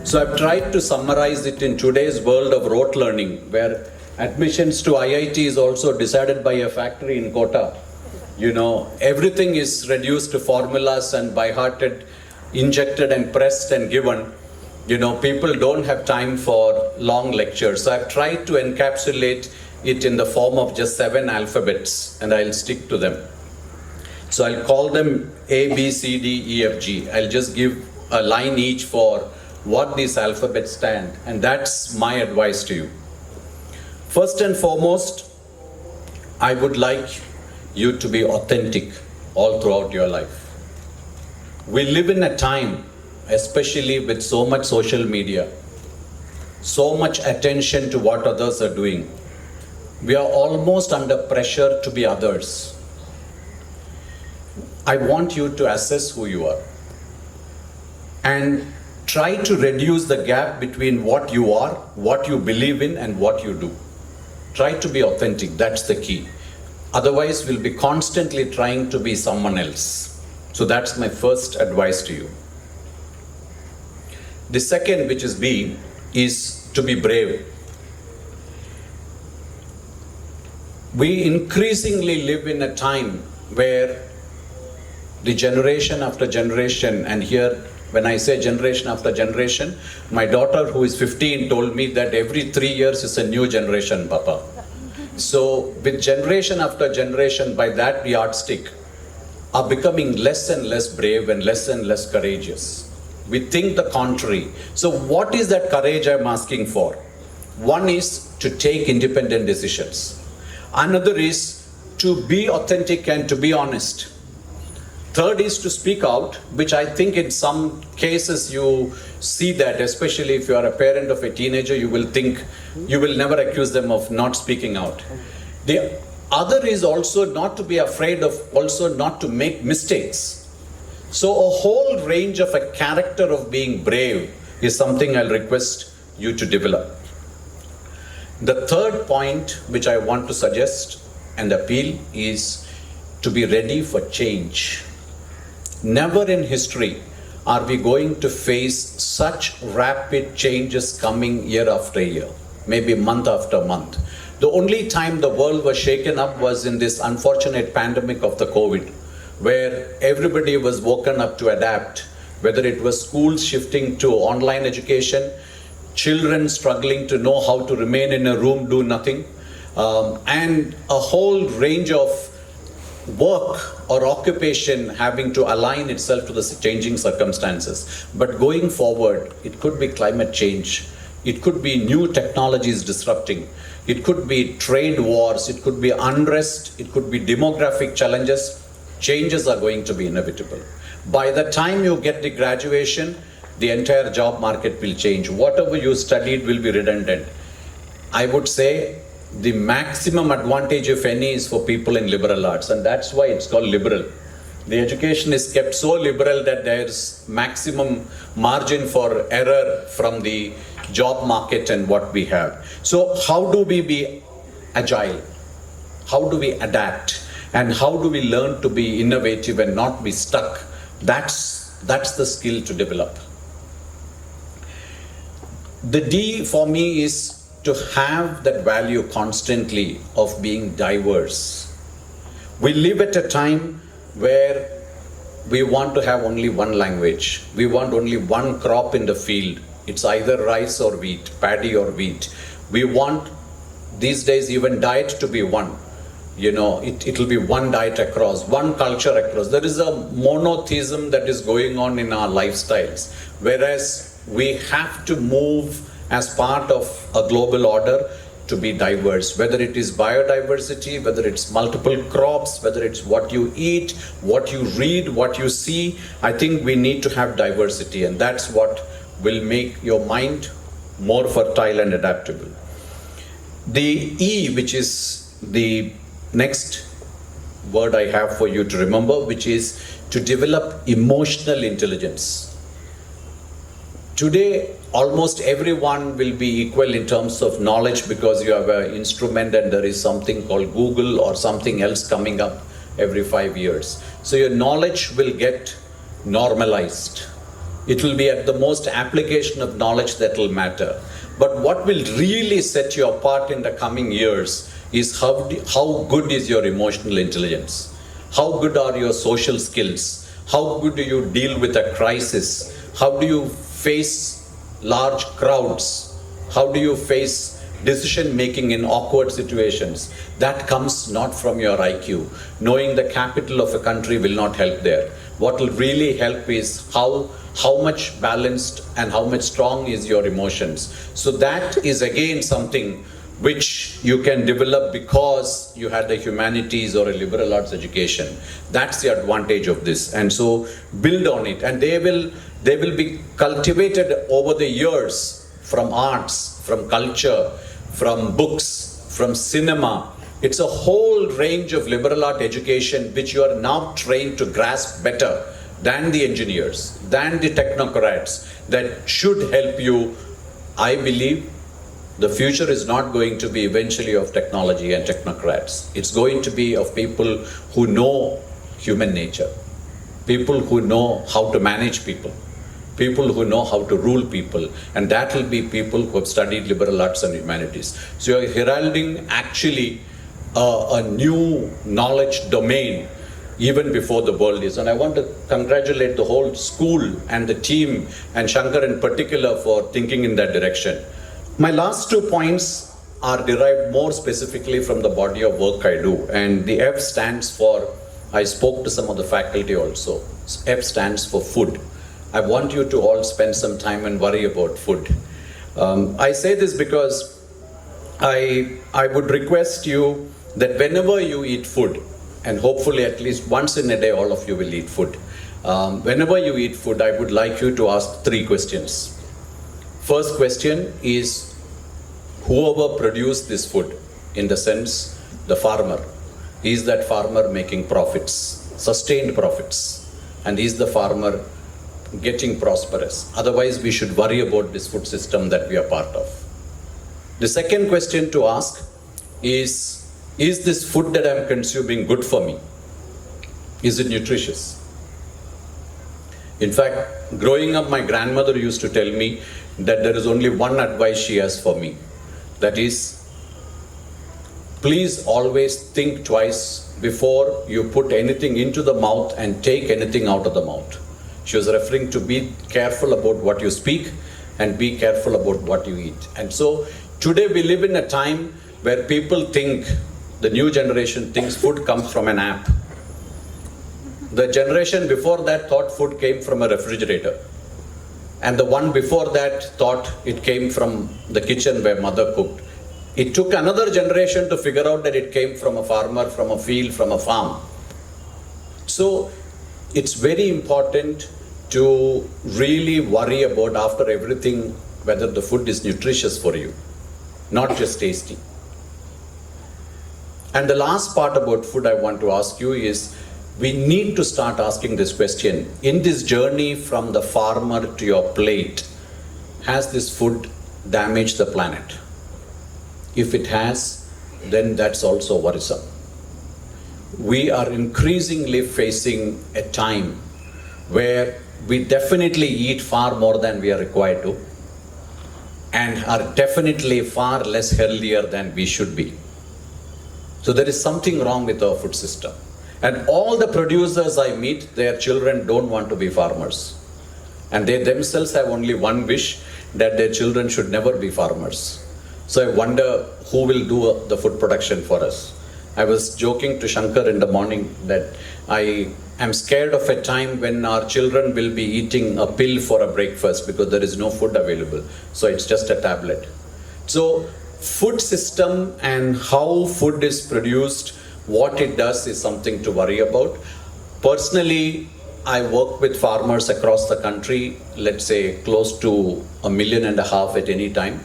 So I've tried to summarize it in today's world of rote learning, where admissions to IIT is also decided by a factory in Kota. Everything is reduced to formulas and by-hearted, injected and pressed and given. People don't have time for long lectures. So I've tried to encapsulate it in the form of just 7 alphabets, and I'll stick to them. So I'll call them A, B, C, D, E, F, G. I'll just give a line each for what these alphabets stand, and that's my advice to you. First and foremost, I would like you to be authentic all throughout your life. We live in a time, especially with so much social media, so much attention to what others are doing. We are almost under pressure to be others. I want you to assess who you are and try to reduce the gap between what you are, what you believe in, and what you do. Try to be authentic, that's the key. Otherwise, we'll be constantly trying to be someone else. So that's my first advice to you. The second, which is B, is to be brave. We increasingly live in a time where the generation after generation, and here when I say generation after generation, my daughter who is 15 told me that every 3 years is a new generation, Papa. So with generation after generation, by that yardstick, are becoming less and less brave and less courageous. We think the contrary. So what is that courage I'm asking for? One is to take independent decisions. Another is to be authentic and to be honest. Third is to speak out, which I think in some cases you see that, especially if you are a parent of a teenager, you will think, you will never accuse them of not speaking out. The other is also not to be afraid of, also not to make mistakes. So a whole range of a character of being brave is something I'll request you to develop. The third point which I want to suggest and appeal is to be ready for change. Never in history are we going to face such rapid changes coming year after year, maybe month after month. The only time the world was shaken up was in this unfortunate pandemic of the COVID, where everybody was woken up to adapt, whether it was schools shifting to online education, children struggling to know how to remain in a room, do nothing, and a whole range of work or occupation having to align itself to the changing circumstances. But going forward, it could be climate change, it could be new technologies disrupting, it could be trade wars, it could be unrest, it could be demographic challenges. Changes are going to be inevitable. By the time you get the graduation, the entire job market will change. Whatever you studied will be redundant. I would say the maximum advantage, if any, is for people in liberal arts, and that's why it's called liberal. The education is kept so liberal that there's maximum margin for error from the job market and what we have. So how do we be agile? How do we adapt? And how do we learn to be innovative and not be stuck? That's the skill to develop. The D for me is to have that value constantly of being diverse. We live at a time where we want to have only one language. We want only one crop in the field. It's either rice or wheat, paddy or wheat. We want these days even diet to be one. It'll be one diet across, one culture across. There is a monotheism that is going on in our lifestyles, whereas we have to move as part of a global order to be diverse, whether it is biodiversity, whether it's multiple crops, whether it's what you eat, what you read, what you see. I think we need to have diversity, and that's what will make your mind more fertile and adaptable. The E, which is the next word I have for you to remember, which is to develop emotional intelligence. Today, almost everyone will be equal in terms of knowledge because you have an instrument and there is something called Google or something else coming up every 5 years. So your knowledge will get normalized. It will be at the most application of knowledge that will matter. But what will really set you apart in the coming years is how good is your emotional intelligence? How good are your social skills? How good do you deal with a crisis? How do you face large crowds? How do you face decision making in awkward situations? That comes not from your IQ. Knowing the capital of a country will not help there. What will really help is how much balanced and how much strong is your emotions. So that is again something which you can develop because you had a humanities or a liberal arts education. That's the advantage of this. And so build on it, and they will be cultivated over the years from arts, from culture, from books, from cinema. It's a whole range of liberal art education which you are now trained to grasp better than the engineers, than the technocrats, that should help you. I believe the future is not going to be eventually of technology and technocrats. It's going to be of people who know human nature, people who know how to manage people, people who know how to rule people, and that will be people who have studied liberal arts and humanities. So you're heralding actually a new knowledge domain even before the world is. And I want to congratulate the whole school and the team, and Shankar in particular, for thinking in that direction. My last 2 points are derived more specifically from the body of work I do. And the F stands for, I spoke to some of the faculty also, F stands for food. I want you to all spend some time and worry about food. I say this because I would request you that whenever you eat food, and hopefully at least once in a day all of you will eat food. Whenever you eat food, I would like you to ask 3 questions. First question is, whoever produced this food, in the sense the farmer, is that farmer making profits, sustained profits, and is the farmer getting prosperous? Otherwise we should worry about this food system that we are part of. The second question to ask is this food that I'm consuming good for me? Is it nutritious? In fact, growing up, my grandmother used to tell me that there is only one advice she has for me. That is, please always think twice before you put anything into the mouth and take anything out of the mouth. She was referring to be careful about what you speak and be careful about what you eat. And so today we live in a time where people think, the new generation thinks food comes from an app. The generation before that thought food came from a refrigerator. And the one before that thought it came from the kitchen where mother cooked. It took another generation to figure out that it came from a farmer, from a field, from a farm. So it's very important to really worry about, after everything, whether the food is nutritious for you, not just tasty. And the last part about food I want to ask you is, we need to start asking this question. In this journey from the farmer to your plate, has this food damaged the planet? If it has, then that's also worrisome. We are increasingly facing a time where we definitely eat far more than we are required to, and are definitely far less healthier than we should be. So there is something wrong with our food system. And all the producers I meet, their children don't want to be farmers. And they themselves have only one wish, that their children should never be farmers. So I wonder who will do the food production for us. I was joking to Shankar in the morning that I am scared of a time when our children will be eating a pill for a breakfast because there is no food available. So it's just a tablet. So food system and how food is produced, what it does, is something to worry about. Personally, I work with farmers across the country, let's say close to 1.5 million at any time.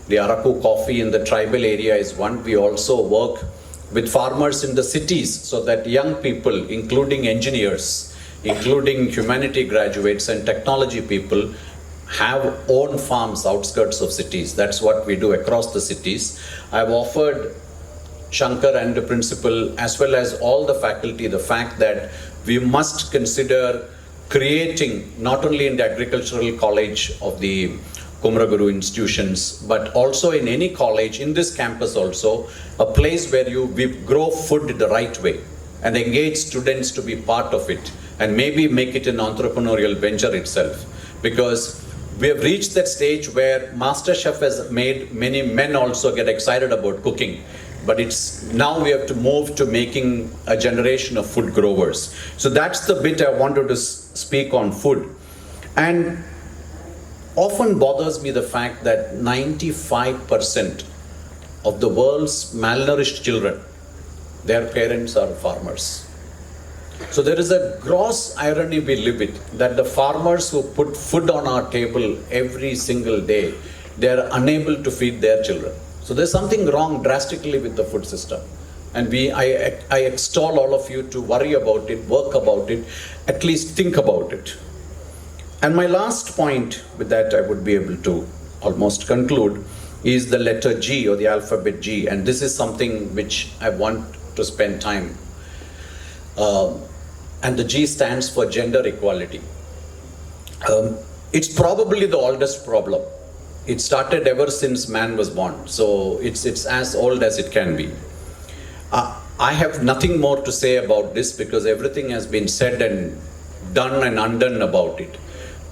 The Araku coffee in the tribal area is one. We also work with farmers in the cities so that young people, including engineers, including humanity graduates and technology people, have own farms outskirts of cities. That's what we do across the cities. I've offered Shankar and the principal, as well as all the faculty, the fact that we must consider creating, not only in the agricultural college of the Kumaraguru institutions, but also in any college, in this campus also, a place where we grow food the right way and engage students to be part of it and maybe make it an entrepreneurial venture itself. Because we have reached that stage where MasterChef has made many men also get excited about cooking. But it's now we have to move to making a generation of food growers. So that's the bit I wanted to speak on food. And often bothers me the fact that 95% of the world's malnourished children, their parents are farmers. So there is a gross irony we live with, that the farmers who put food on our table every single day, they are unable to feed their children. So there's something wrong drastically with the food system. And I extol all of you to worry about it, work about it, at least think about it. And my last point, with that I would be able to almost conclude, is the letter G, or the alphabet G. And this is something which I want to spend time. And the G stands for gender equality. It's probably the oldest problem. It started ever since man was born. So it's as old as it can be. I have nothing more to say about this because everything has been said and done and undone about it.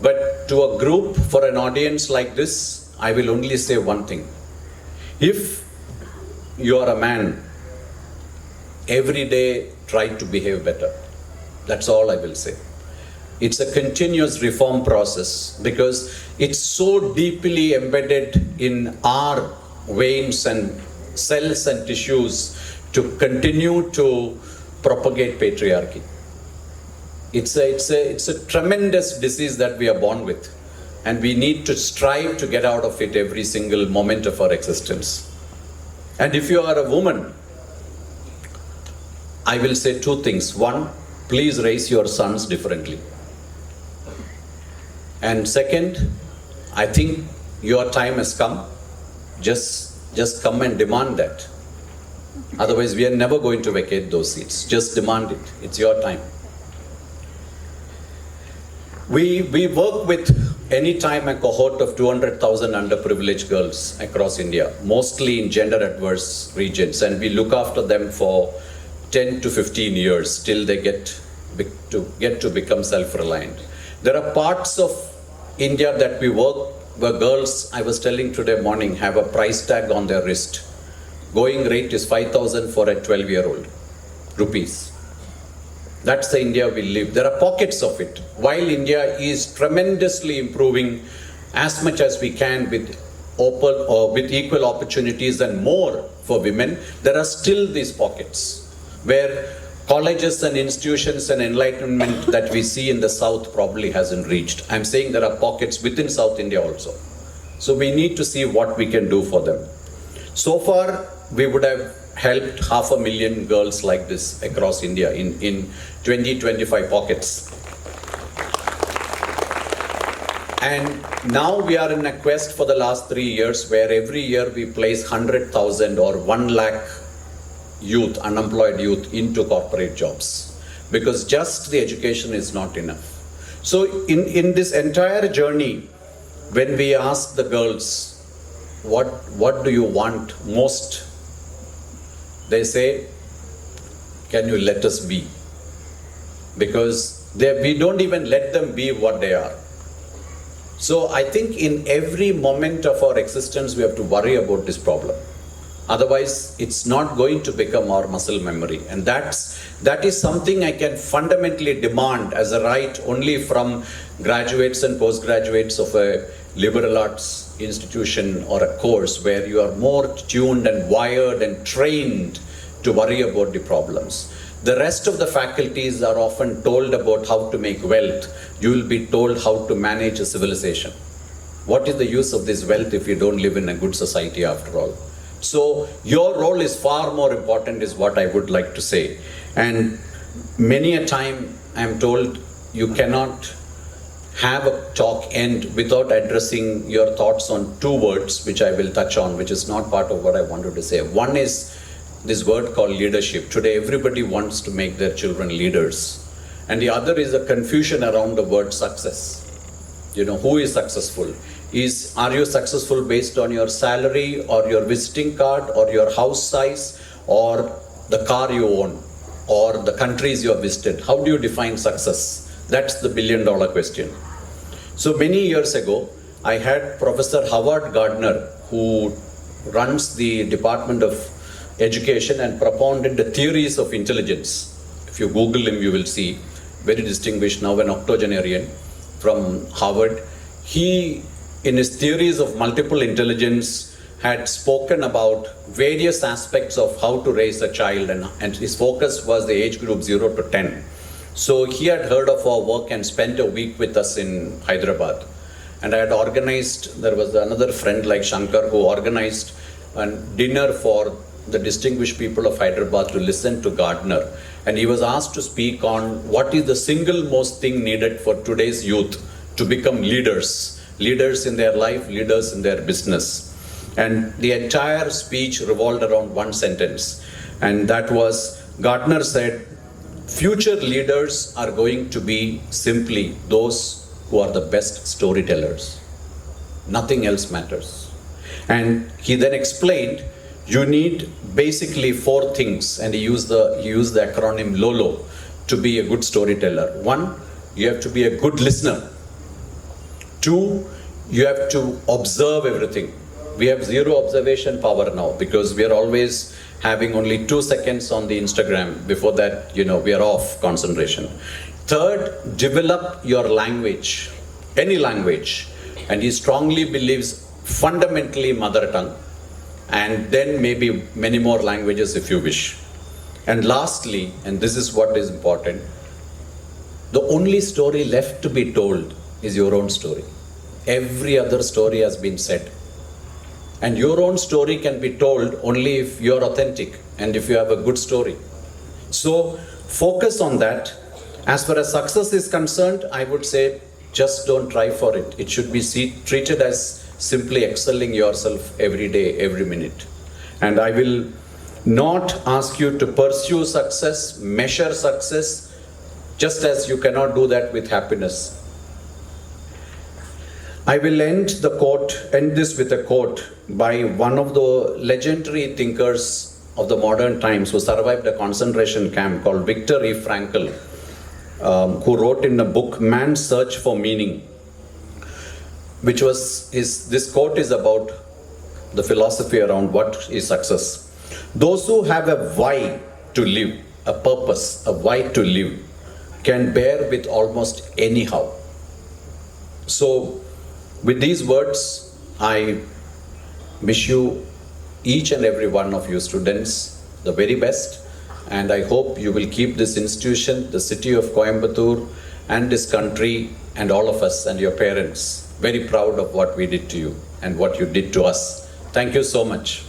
But to a group, for an audience like this, I will only say one thing. If you are a man, every day try to behave better. That's all I will say. It's a continuous reform process because it's so deeply embedded in our veins and cells and tissues to continue to propagate patriarchy. It's a tremendous disease that we are born with, and we need to strive to get out of it every single moment of our existence. And if you are a woman, I will say two things. One, please raise your sons differently. And second, I think your time has come. Just come and demand that. Otherwise, we are never going to vacate those seats. Just demand it. It's your time. We work with anytime a cohort of 200,000 underprivileged girls across India, mostly in gender adverse regions, and we look after them for 10 to 15 years till they get to become self-reliant. There are parts of India that we work where girls, I was telling today morning, have a price tag on their wrist. Going rate is 5,000 for a 12-year-old rupees. That's the India we live. There are pockets of it. While India is tremendously improving as much as we can with equal opportunities and more for women, there are still these pockets where colleges and institutions and enlightenment that we see in the South probably hasn't reached. I'm saying there are pockets within South India also. So we need to see what we can do for them. So far, we would have helped 500,000 girls like this across India in 20-25 pockets. And now we are in a quest for the last 3 years where every year we place 100,000 or 1 lakh youth, unemployed youth, into corporate jobs, because just the education is not enough. So in this entire journey, when we ask the girls, what do you want most? They say, can you let us be? Because we don't even let them be what they are. So I think in every moment of our existence, we have to worry about this problem. Otherwise, it's not going to become our muscle memory. And that is something I can fundamentally demand as a right only from graduates and postgraduates of a liberal arts institution or a course where you are more tuned and wired and trained to worry about the problems. The rest of the faculties are often told about how to make wealth. You will be told how to manage a civilization. What is the use of this wealth if you don't live in a good society after all? So your role is far more important is what I would like to say. And many a time I am told you cannot have a talk end without addressing your thoughts on two words, which I will touch on, which is not part of what I wanted to say. One is this word called leadership. Today everybody wants to make their children leaders. And the other is a confusion around the word success. You know, who is successful? Are you successful based on your salary or your visiting card or your house size or the car you own or the countries you have visited? How do you define success? That's the billion-dollar question. So many years ago, I had Professor Howard Gardner, who runs the Department of Education and propounded the theories of intelligence. If you Google him, you will see, very distinguished, now an octogenarian from Harvard. He, in his theories of multiple intelligence, had spoken about various aspects of how to raise a child, and his focus was the age group 0 to 10. So he had heard of our work and spent a week with us in Hyderabad. And I had organized, there was another friend like Shankar who organized a dinner for the distinguished people of Hyderabad to listen to Gardner. And he was asked to speak on what is the single most thing needed for today's youth to become leaders in their life, leaders in their business. And the entire speech revolved around one sentence. And that was, Gardner said, future leaders are going to be simply those who are the best storytellers. Nothing else matters. And he then explained, you need basically 4 things, and he used the acronym LOLO to be a good storyteller. 1, you have to be a good listener. 2, you have to observe everything. We have zero observation power now because we are always having only 2 seconds on the Instagram. Before that, we are off concentration. 3rd, develop your language, any language. And he strongly believes fundamentally mother tongue, and then maybe many more languages if you wish. And lastly, and this is what is important, the only story left to be told is your own story. Every other story has been said. And your own story can be told only if you're authentic and if you have a good story. So focus on that. As far as success is concerned, I would say just don't try for it. It should be treated as simply excelling yourself every day, every minute. And I will not ask you to pursue success, measure success, just as you cannot do that with happiness. I will end this with a quote by one of the legendary thinkers of the modern times who survived a concentration camp called Viktor E. Frankl, who wrote in a book, Man's Search for Meaning, this quote is about the philosophy around what is success. Those who have a why to live, a purpose, a why to live, can bear with almost anyhow. So, with these words, I wish you, each and every one of you students, the very best. And I hope you will keep this institution, the city of Coimbatore, and this country, and all of us and your parents very proud of what we did to you and what you did to us. Thank you so much.